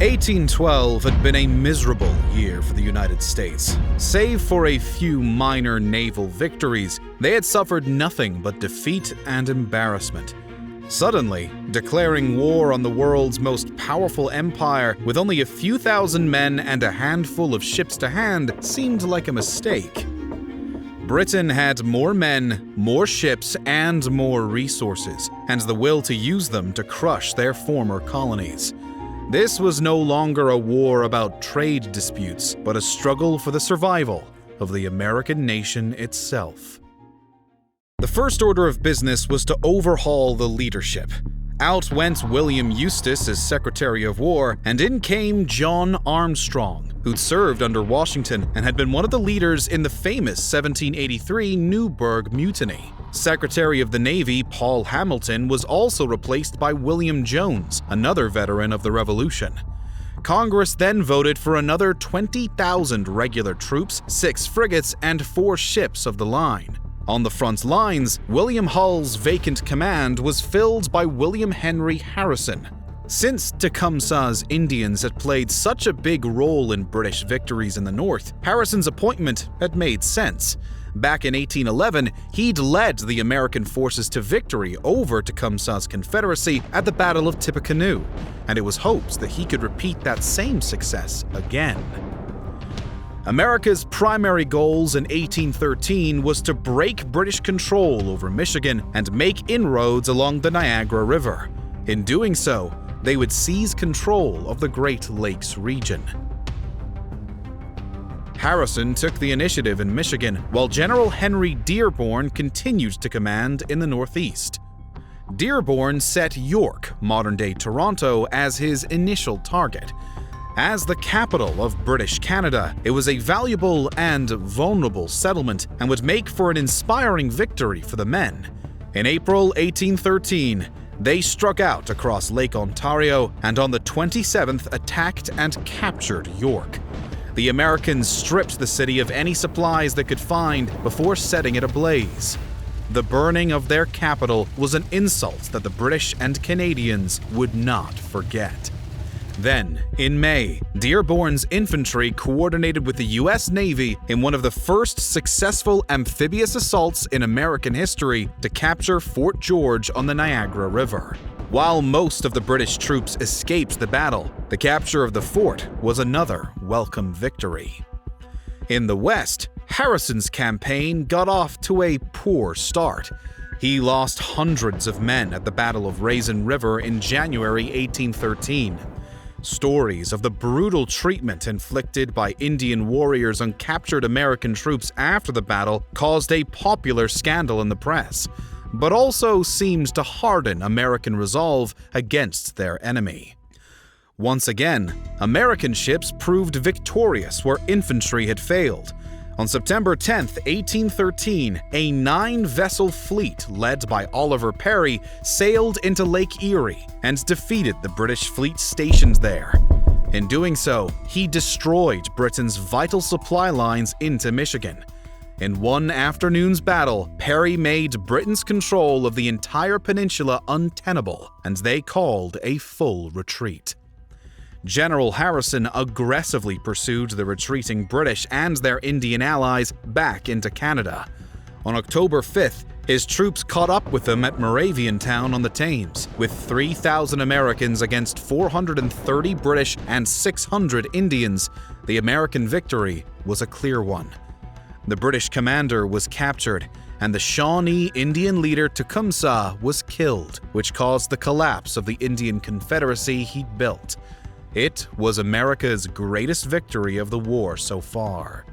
1812 had been a miserable year for the United States. Save for a few minor naval victories, they had suffered nothing but defeat and embarrassment. Suddenly, declaring war on the world's most powerful empire with only a few thousand men and a handful of ships to hand seemed like a mistake. Britain had more men, more ships, and more resources, and the will to use them to crush their former colonies. This was no longer a war about trade disputes, but a struggle for the survival of the American nation itself. The first order of business was to overhaul the leadership. Out went William Eustis as Secretary of War, and in came John Armstrong, who'd served under Washington and had been one of the leaders in the famous 1783 Newburgh Mutiny. Secretary of the Navy Paul Hamilton was also replaced by William Jones, another veteran of the Revolution. Congress then voted for another 20,000 regular troops, 6 frigates, and 4 ships of the line. On the front lines, William Hull's vacant command was filled by William Henry Harrison. Since Tecumseh's Indians had played such a big role in British victories in the North, Harrison's appointment had made sense. Back in 1811, he'd led the American forces to victory over Tecumseh's Confederacy at the Battle of Tippecanoe, and it was hoped that he could repeat that same success again. America's primary goals in 1813 was to break British control over Michigan and make inroads along the Niagara River. In doing so, they would seize control of the Great Lakes region. Harrison took the initiative in Michigan, while General Henry Dearborn continued to command in the Northeast. Dearborn set York, modern-day Toronto, as his initial target. As the capital of British Canada, it was a valuable and vulnerable settlement and would make for an inspiring victory for the men. In April 1813, they struck out across Lake Ontario and on the 27th attacked and captured York. The Americans stripped the city of any supplies they could find before setting it ablaze. The burning of their capital was an insult that the British and Canadians would not forget. Then, in May, Dearborn's infantry coordinated with the U.S. Navy in one of the first successful amphibious assaults in American history to capture Fort George on the Niagara River. While most of the British troops escaped the battle, the capture of the fort was another welcome victory. In the West, Harrison's campaign got off to a poor start. He lost hundreds of men at the Battle of Raisin River in January 1813. Stories of the brutal treatment inflicted by Indian warriors on captured American troops after the battle caused a popular scandal in the press, but also seems to harden American resolve against their enemy. Once again, American ships proved victorious where infantry had failed. On September 10, 1813, a 9-vessel fleet led by Oliver Perry sailed into Lake Erie and defeated the British fleet stationed there. In doing so, he destroyed Britain's vital supply lines into Michigan. In one afternoon's battle, Perry made Britain's control of the entire peninsula untenable, and they called a full retreat. General Harrison aggressively pursued the retreating British and their Indian allies back into Canada. On October 5th, his troops caught up with them at Moraviantown on the Thames. With 3,000 Americans against 430 British and 600 Indians, the American victory was a clear one. The British commander was captured, and the Shawnee Indian leader Tecumseh was killed, which caused the collapse of the Indian Confederacy he'd built. It was America's greatest victory of the war so far.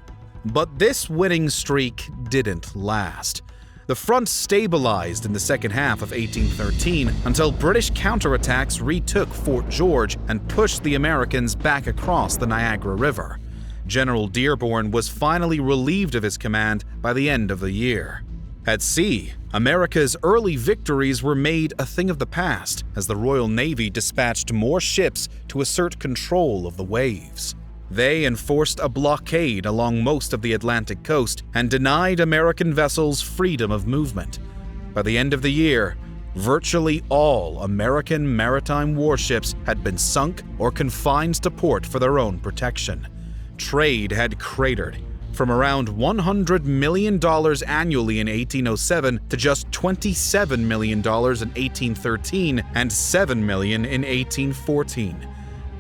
But this winning streak didn't last. The front stabilized in the second half of 1813 until British counterattacks retook Fort George and pushed the Americans back across the Niagara River. General Dearborn was finally relieved of his command by the end of the year. At sea, America's early victories were made a thing of the past as the Royal Navy dispatched more ships to assert control of the waves. They enforced a blockade along most of the Atlantic coast and denied American vessels freedom of movement. By the end of the year, Virtually all American maritime warships had been sunk or confined to port for their own protection. Trade had cratered, from around $100 million annually in 1807 to just $27 million in 1813 and $7 million in 1814.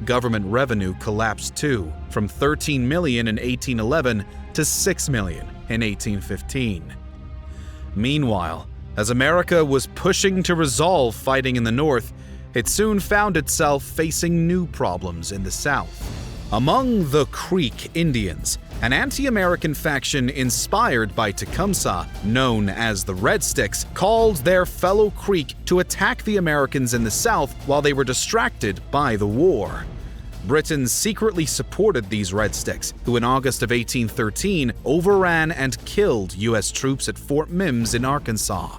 Government revenue collapsed too, from $13 million in 1811 to $6 million in 1815. Meanwhile, as America was pushing to resolve fighting in the North, it soon found itself facing new problems in the South. Among the Creek Indians, an anti-American faction inspired by Tecumseh, known as the Red Sticks, called their fellow Creek to attack the Americans in the South while they were distracted by the war. Britain secretly supported these Red Sticks, who in August of 1813 overran and killed U.S. troops at Fort Mims in Arkansas.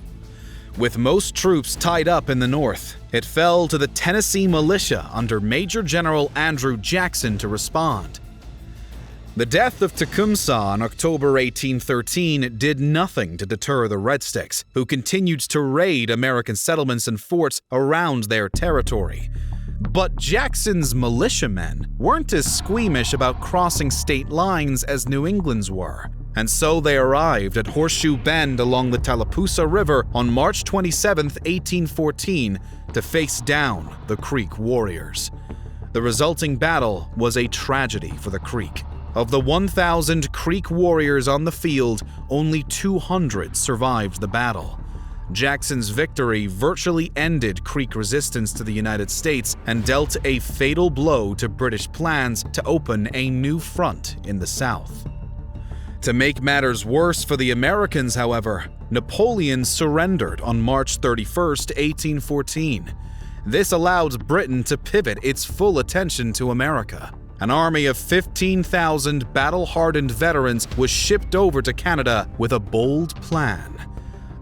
With most troops tied up in the North, it fell to the Tennessee militia under Major General Andrew Jackson to respond. The death of Tecumseh in October 1813 did nothing to deter the Red Sticks, who continued to raid American settlements and forts around their territory. But Jackson's militiamen weren't as squeamish about crossing state lines as New England's were, and so they arrived at Horseshoe Bend along the Tallapoosa River on March 27, 1814, to face down the Creek warriors. The resulting battle was a tragedy for the Creek. Of the 1,000 Creek warriors on the field, only 200 survived the battle. Jackson's victory virtually ended Creek resistance to the United States and dealt a fatal blow to British plans to open a new front in the South. To make matters worse for the Americans, however, Napoleon surrendered on March 31, 1814. This allowed Britain to pivot its full attention to America. An army of 15,000 battle-hardened veterans was shipped over to Canada with a bold plan.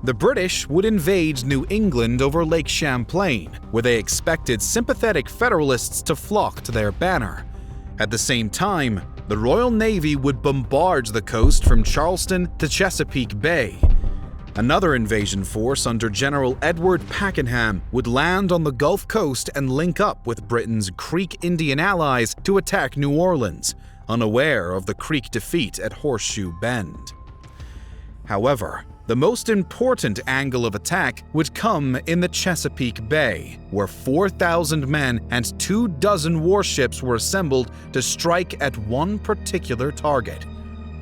The British would invade New England over Lake Champlain, where they expected sympathetic Federalists to flock to their banner. At the same time, the Royal Navy would bombard the coast from Charleston to Chesapeake Bay. Another invasion force under General Edward Pakenham would land on the Gulf Coast and link up with Britain's Creek Indian allies to attack New Orleans, unaware of the Creek defeat at Horseshoe Bend. However, the most important angle of attack would come in the Chesapeake Bay, where 4,000 men and 24 warships were assembled to strike at one particular target: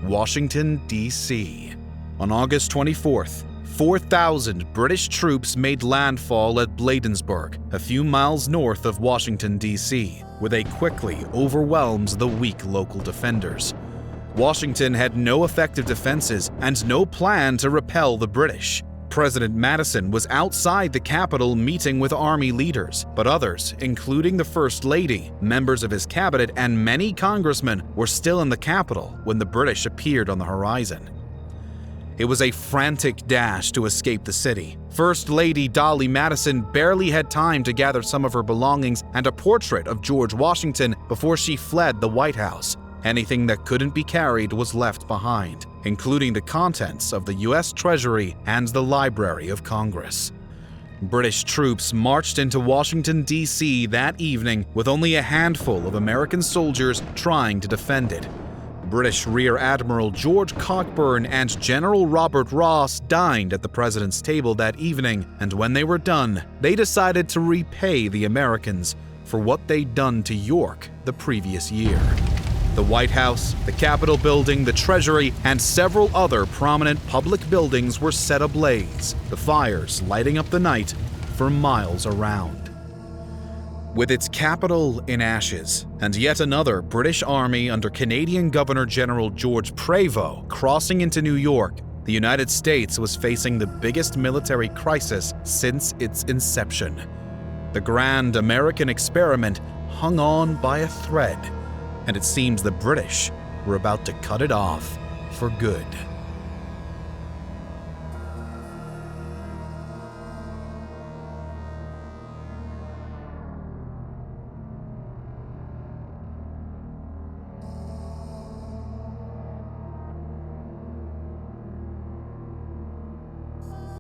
Washington, D.C. On August 24th, 4,000 British troops made landfall at Bladensburg, a few miles north of Washington, D.C., where they quickly overwhelmed the weak local defenders. Washington had no effective defenses and no plan to repel the British. President Madison was outside the capital meeting with army leaders, but others, including the First Lady, members of his cabinet, and many congressmen, were still in the capital when the British appeared on the horizon. It was a frantic dash to escape the city. First Lady Dolly Madison barely had time to gather some of her belongings and a portrait of George Washington before she fled the White House. Anything that couldn't be carried was left behind, including the contents of the U.S. Treasury and the Library of Congress. British troops marched into Washington, D.C. that evening with only a handful of American soldiers trying to defend it. British Rear Admiral George Cockburn and General Robert Ross dined at the president's table that evening, and when they were done, they decided to repay the Americans for what they'd done to York the previous year. The White House, the Capitol building, the Treasury, and several other prominent public buildings were set ablaze, the fires lighting up the night for miles around. With its capital in ashes, and yet another British army under Canadian Governor-General George Prevost crossing into New York, the United States was facing the biggest military crisis since its inception. The grand American experiment hung on by a thread, and it seems the British were about to cut it off for good.